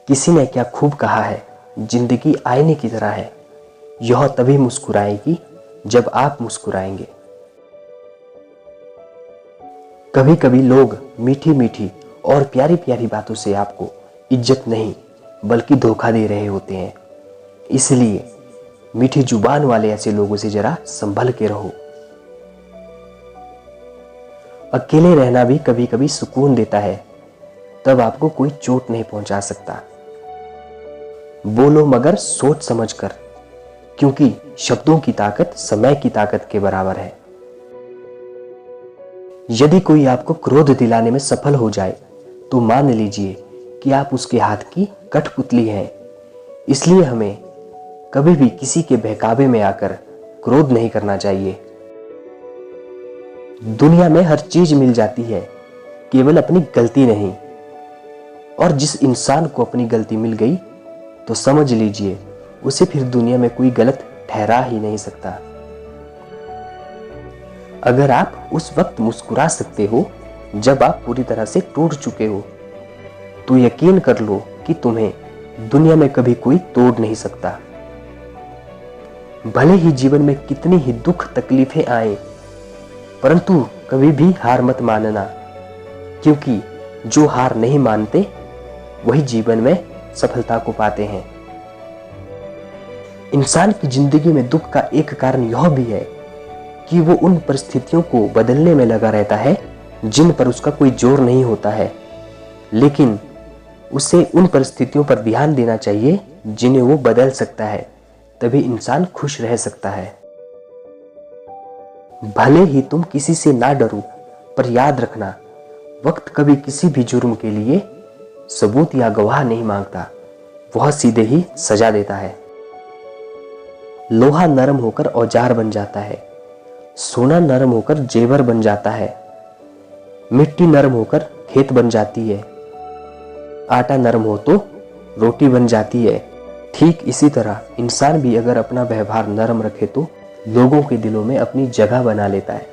किसी ने क्या खूब कहा है, जिंदगी आईने की तरह है, यह तभी मुस्कुराएगी जब आप मुस्कुराएंगे। कभी कभी लोग मीठी मीठी और प्यारी प्यारी बातों से आपको इज्जत नहीं बल्कि धोखा दे रहे होते हैं। इसलिए मीठी जुबान वाले ऐसे लोगों से जरा संभल के रहो। अकेले रहना भी कभी कभी सुकून देता है, तब आपको कोई चोट नहीं पहुंचा सकता। बोलो मगर सोच समझ कर, क्योंकि शब्दों की ताकत समय की ताकत के बराबर है। यदि कोई आपको क्रोध दिलाने में सफल हो जाए तो मान लीजिए कि आप उसके हाथ की कठपुतली हैं। इसलिए हमें कभी भी किसी के बहकावे में आकर क्रोध नहीं करना चाहिए। दुनिया में हर चीज मिल जाती है, केवल अपनी गलती नहीं। और जिस इंसान को अपनी गलती मिल गई तो समझ लीजिए उसे फिर दुनिया में कोई गलत ठहरा ही नहीं सकता। अगर आप उस वक्त मुस्कुरा सकते हो जब आप पूरी तरह से टूट चुके हो, तो यकीन कर लो कि तुम्हें दुनिया में कभी कोई तोड़ नहीं सकता। भले ही जीवन में कितनी ही दुख तकलीफें आए, परंतु कभी भी हार मत मानना, क्योंकि जो हार नहीं मानते वही जीवन में सफलता को पाते हैं। इंसान की जिंदगी में दुख का एक कारण यह भी है कि वो उन परिस्थितियों को बदलने में लगा रहता है जिन पर उसका कोई जोर नहीं होता है, लेकिन उसे उन परिस्थितियों पर ध्यान देना चाहिए जिन्हें वो बदल सकता है। तभी इंसान खुश रह सकता है। भले ही तुम किसी से ना डरो, पर याद रखना, वक्त कभी किसी भी जुर्म के लिए सबूत या गवाह नहीं मांगता, वह सीधे ही सजा देता है। लोहा नरम होकर औजार बन जाता है, सोना नरम होकर जेवर बन जाता है, मिट्टी नरम होकर खेत बन जाती है, आटा नरम हो तो रोटी बन जाती है। ठीक इसी तरह इंसान भी अगर अपना व्यवहार नरम रखे तो लोगों के दिलों में अपनी जगह बना लेता है।